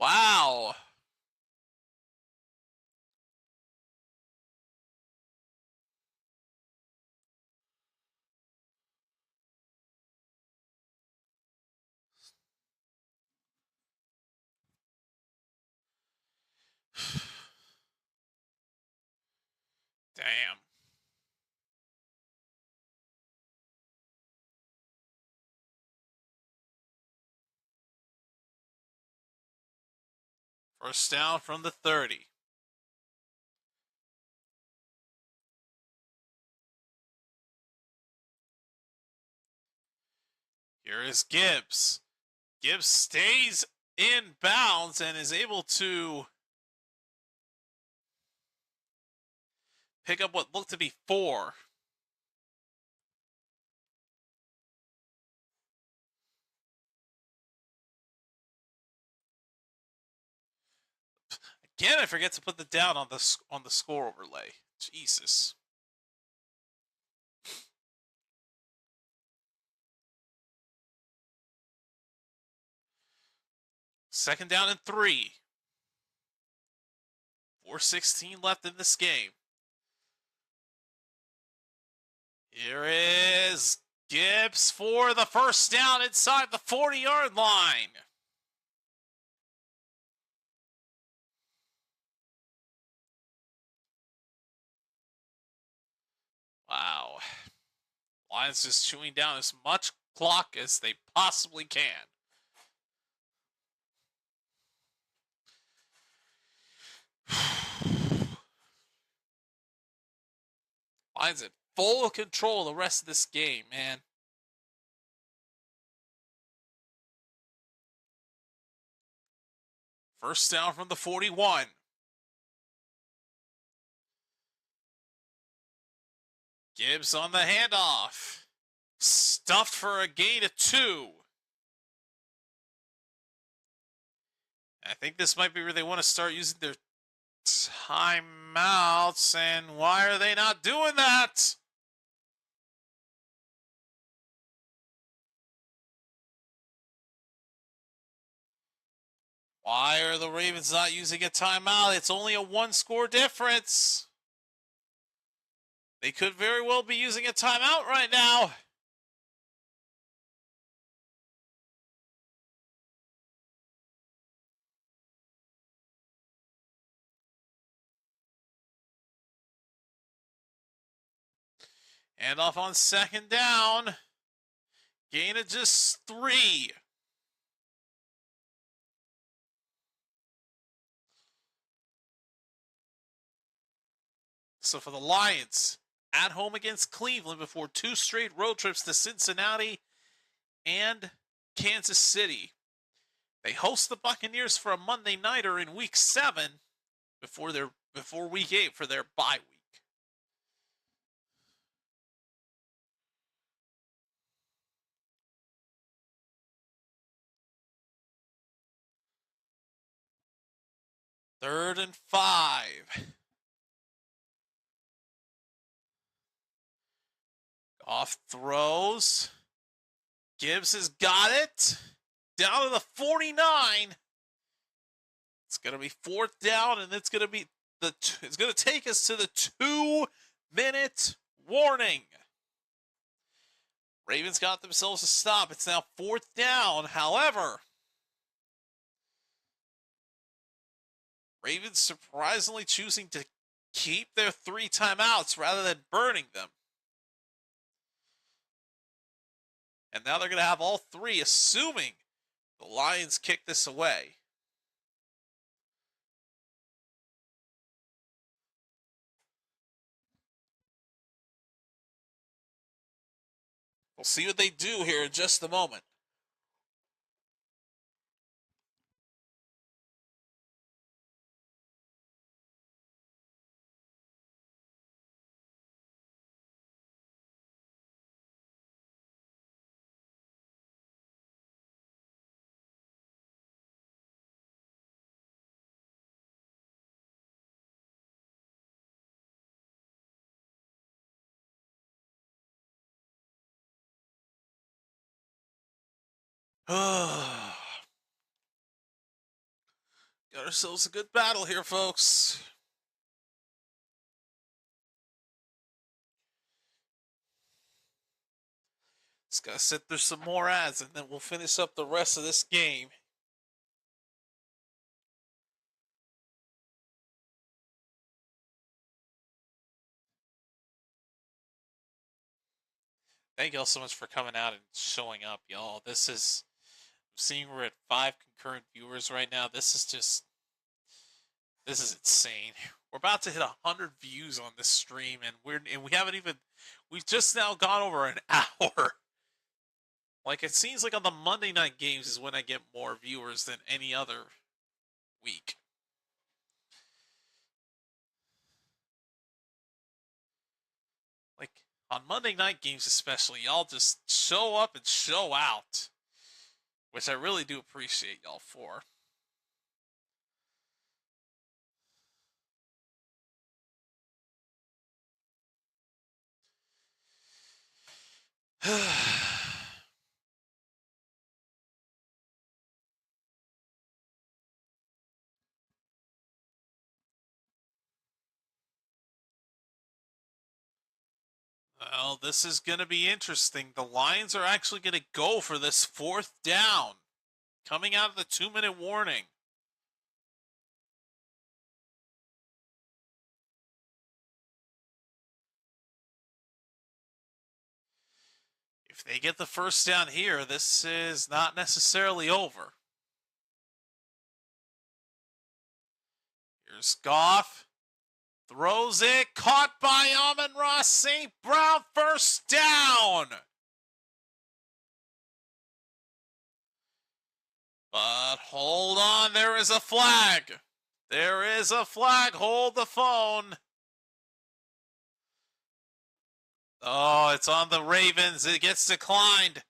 Wow. Damn. First down from the 30. Here is Gibbs. Gibbs stays in bounds and is able to pick up what looked to be 4. Again, I forget to put the down on the score overlay. Jesus. Second down and 3. 4:16 left in this game. Here is Gibbs for the first down inside the 40-yard line. Wow. Lions just chewing down as much clock as they possibly can. Lions in full control the rest of this game, man. First down from the 41. Gibbs on the handoff. Stuffed for a gain of 2. I think this might be where they want to start using their timeouts. And why are they not doing that? Why are the Ravens not using a timeout? It's only a 1-score difference. They could very well be using a timeout right now. And off on second down. Gain of just 3. So for the Lions, at home against Cleveland before 2 straight road trips to Cincinnati and Kansas City. They host the Buccaneers for a Monday nighter in Week 7 before Week 8 for their bye week. Third and 5. Goff throws. Gibbs has got it. Down to the 49. It's going to be fourth down, and it's going to take us to the 2-minute warning. Ravens got themselves a stop. It's now fourth down. However, Ravens surprisingly choosing to keep their 3 timeouts rather than burning them. And now they're going to have all 3, assuming the Lions kick this away. We'll see what they do here in just a moment. Got ourselves a good battle here, folks. Just gotta sit through some more ads, and then we'll finish up the rest of this game. Thank you all so much for coming out and showing up, y'all. I'm seeing we're at 5 concurrent viewers right now. This is insane. We're about to hit 100 views on this stream, and we've just now gone over an hour. Like, it seems like on the Monday night games is when I get more viewers than any other week. Like, on Monday night games especially, y'all just show up and show out, which I really do appreciate y'all for. Well, this is going to be interesting. The Lions are actually going to go for this fourth down, coming out of the 2-minute warning. If they get the first down here, this is not necessarily over. Here's Goff. Throws it. Caught by Amon-Ra St. Brown. First down. But hold on. There is a flag. There is a flag. Hold the phone. Oh, it's on the Ravens. It gets declined.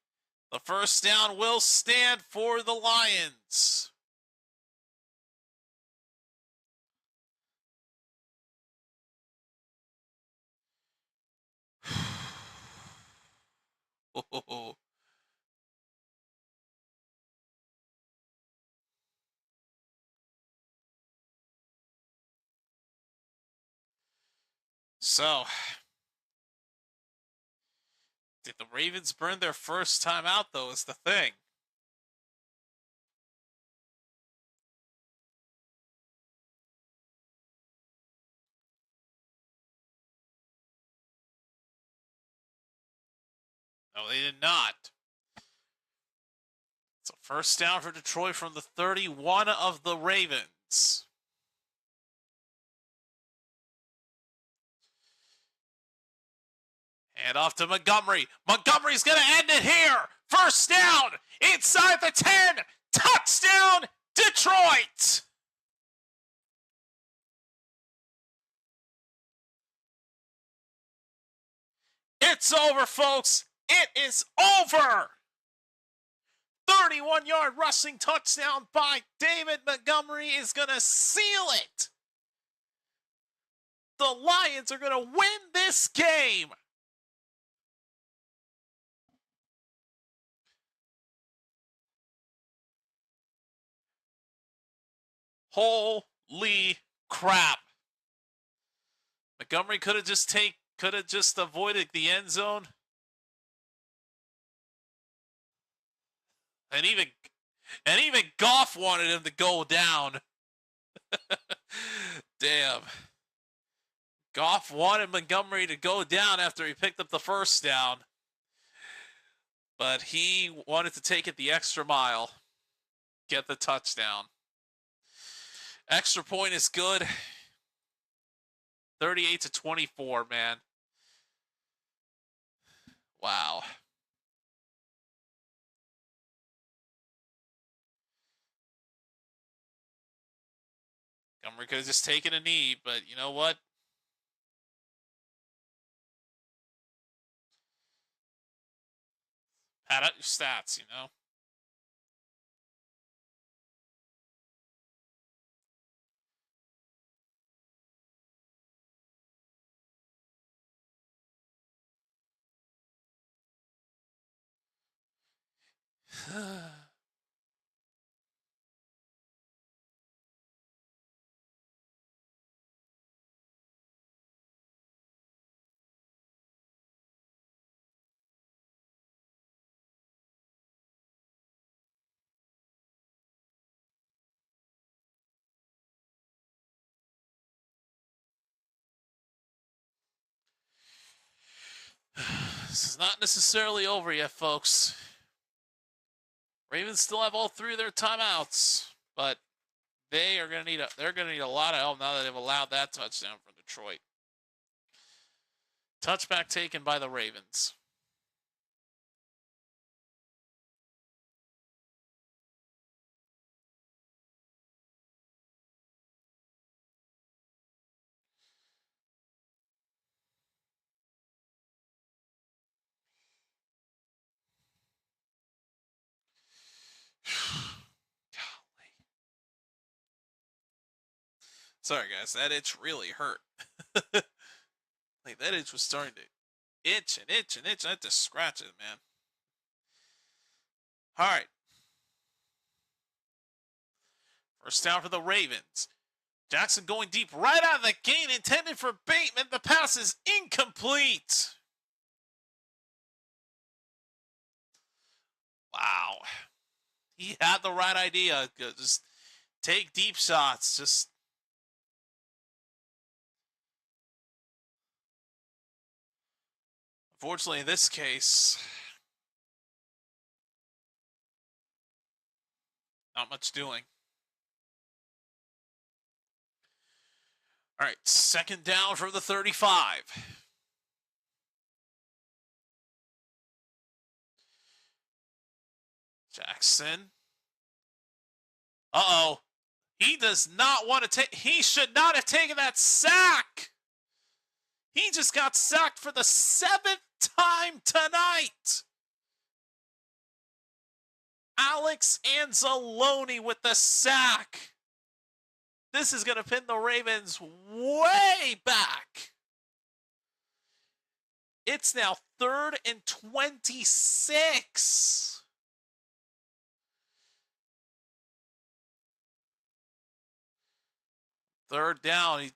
The first down will stand for the Lions. Oh. So, did the Ravens burn their first time out, though, is the thing. No, they did not. It's a first down for Detroit from the 31 of the Ravens. Hand off to Montgomery. Montgomery's going to end it here. First down inside the 10. Touchdown, Detroit. It's over, folks. It is over. 31-yard rushing touchdown by David Montgomery is going to seal it. The Lions are going to win this game. Holy crap. Montgomery could have just avoided the end zone. And even Goff wanted him to go down. Damn. Goff wanted Montgomery to go down after he picked up the first down. But he wanted to take it the extra mile. Get the touchdown. Extra point is good. 38-24, man. Wow. Montgomery could have just taken a knee, but you know what? Pad out your stats, you know? This is not necessarily over yet, folks. Ravens still have all three of their timeouts, but they're gonna need a lot of help now that they've allowed that touchdown from Detroit. Touchback taken by the Ravens. Sorry, guys, that itch really hurt. Like, that itch was starting to itch and itch and itch. I had to scratch it, man. All right. First down for the Ravens. Jackson going deep right out of the gate, intended for Bateman. The pass is incomplete. Wow. He had the right idea. Just take deep shots. Just unfortunately, in this case, not much doing. All right, second down from the 35. Jackson. Uh-oh. He does not want to take... He should not have taken that sack. He just got sacked for the 7th time tonight. Alex Anzalone with the sack. This is going to pin the Ravens way back. It's now 3rd and 26. Third down.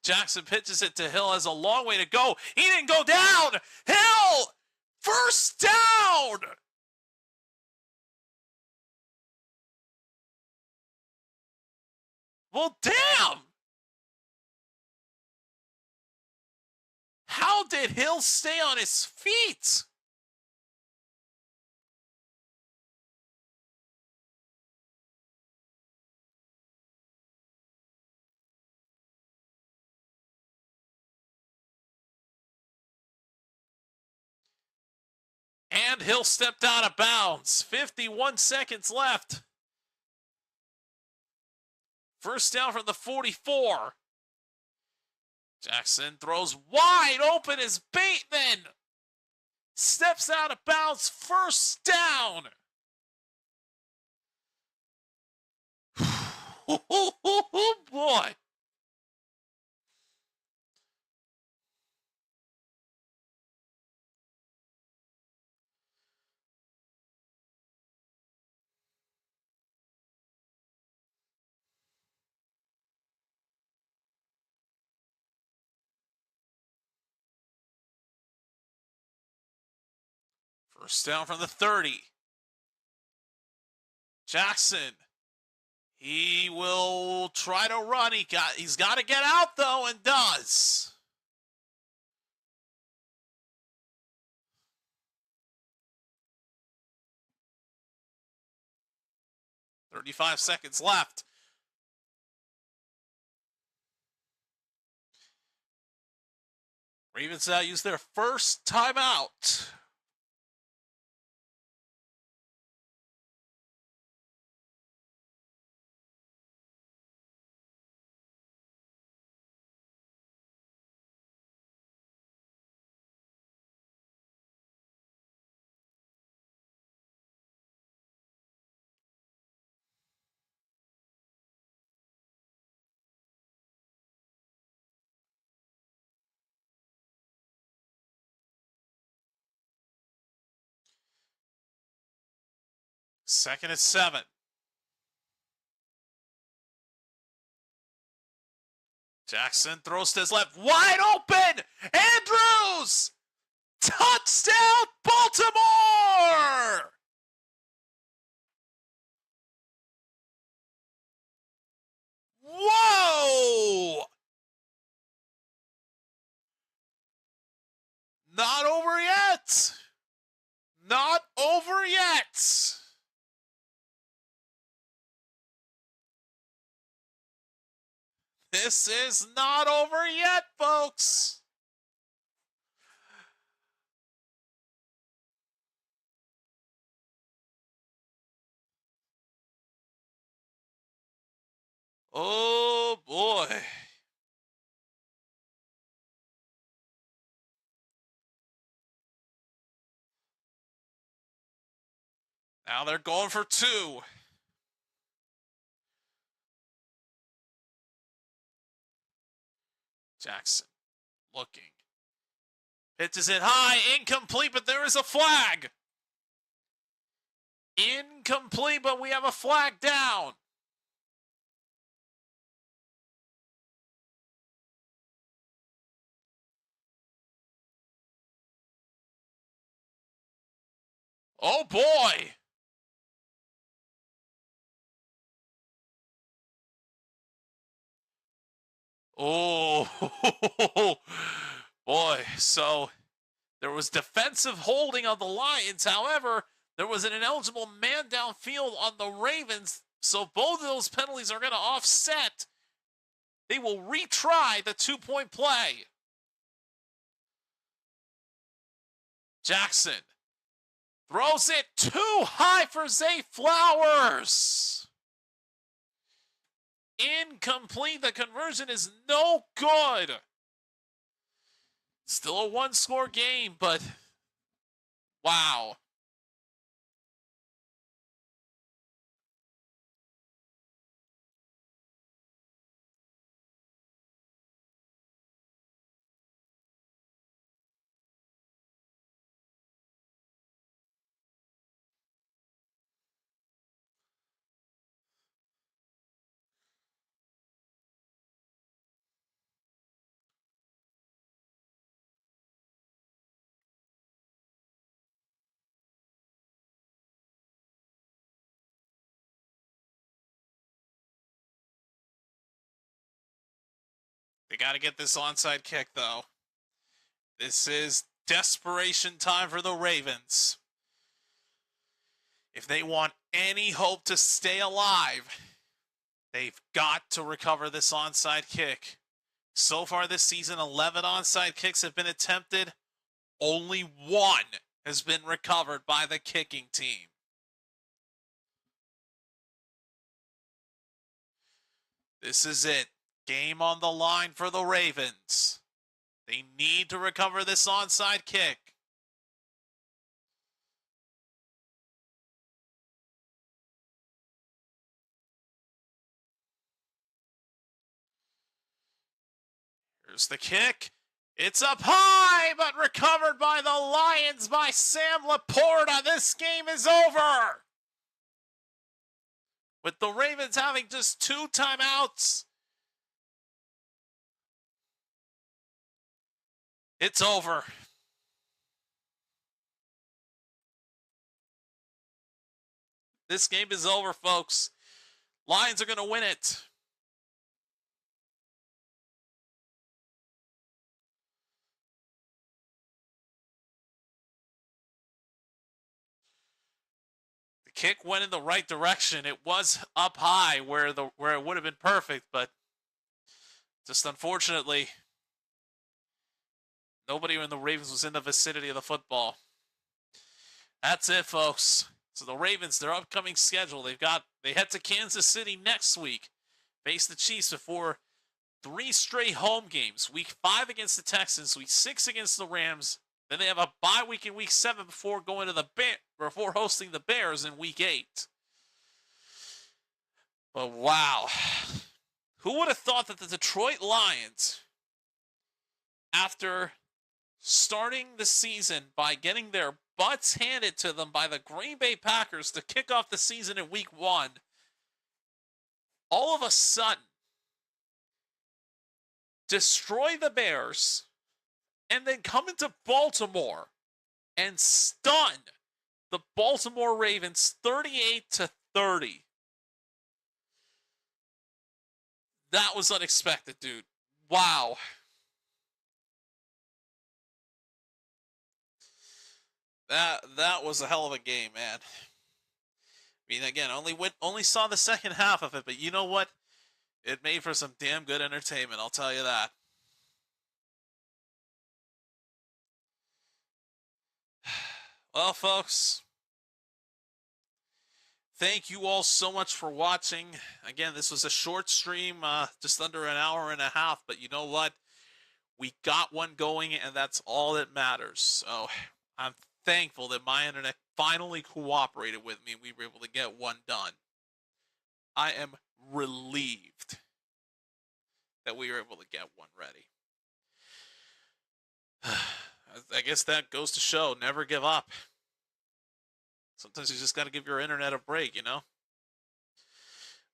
Jackson pitches it to Hill. Has a long way to go. He didn't go down. Hill! First down! Well, damn! How did Hill stay on his feet? Sandhill stepped out of bounds. 51 seconds left. First down from the 44. Jackson throws wide open as Bateman steps out of bounds. First down. Oh, boy. First down from the 30. Jackson. He will try to run. He's got to get out, though, and does. "35 seconds left. Ravens now use their first timeout. Second and 7. Jackson throws to his left. Wide open! Andrews! Touchdown, Baltimore! Whoa! Not over yet. Not over yet. This is not over yet, folks. Oh, boy. Now they're going for 2. Jackson looking. Pitches it high, incomplete, but there is a flag. Incomplete, but we have a flag down. Oh, boy. Oh, boy. So there was defensive holding on the Lions. However, there was an ineligible man downfield on the Ravens. So both of those penalties are going to offset. They will retry the 2-point play. Jackson throws it too high for Zay Flowers. Incomplete. The conversion is no good. Still a 1-score game, but wow. They got to get this onside kick, though. This is desperation time for the Ravens. If they want any hope to stay alive, they've got to recover this onside kick. So far this season, 11 onside kicks have been attempted. Only 1 has been recovered by the kicking team. This is it. Game on the line for the Ravens. They need to recover this onside kick. Here's the kick. It's up high, but recovered by the Lions by Sam Laporta. This game is over. With the Ravens having just 2 timeouts, it's over. This game is over, folks. Lions are going to win it. The kick went in the right direction. It was up high where it would have been perfect, but just unfortunately, nobody in the Ravens was in the vicinity of the football. That's it, folks. So the Ravens, their upcoming schedule, they head to Kansas City next week, face the Chiefs before 3 straight home games. Week 5 against the Texans, week 6 against the Rams. Then they have a bye week in week 7 before going to before hosting the Bears in week 8. But wow, who would have thought that the Detroit Lions, after starting the season by getting their butts handed to them by the Green Bay Packers to kick off the season in week 1, all of a sudden destroy the Bears and then come into Baltimore and stun the Baltimore Ravens 38-30. That was unexpected, dude. Wow. That was a hell of a game, man. I mean, again, only saw the second half of it, but you know what? It made for some damn good entertainment, I'll tell you that. Well, folks, thank you all so much for watching. Again, this was a short stream, just under an hour and a half, but you know what? We got one going, and that's all that matters. So I'm thankful that my internet finally cooperated with me and we were able to get one done. I am relieved that we were able to get one ready. I guess that goes to show, never give up. Sometimes you just got to give your internet a break, you know?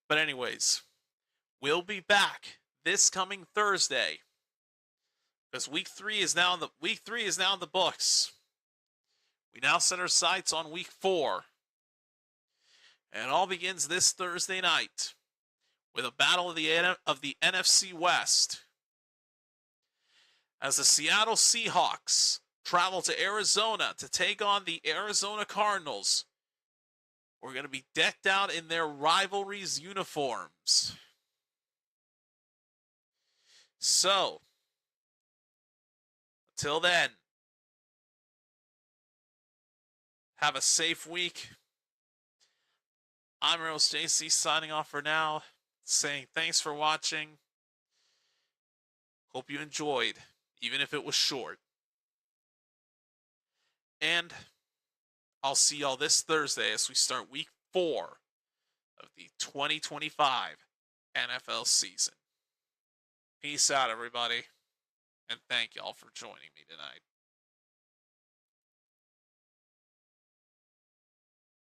But anyways, we'll be back this coming Thursday, because week 3 is now in the books. We now set our sights on week 4. And it all begins this Thursday night with a battle of the NFC West, as the Seattle Seahawks travel to Arizona to take on the Arizona Cardinals. We're going to be decked out in their rivalry's uniforms. So, until then, have a safe week. I'm Rose JC signing off for now, saying thanks for watching. Hope you enjoyed, even if it was short. And I'll see y'all this Thursday as we start week 4 of the 2025 NFL season. Peace out, everybody, and thank y'all for joining me tonight.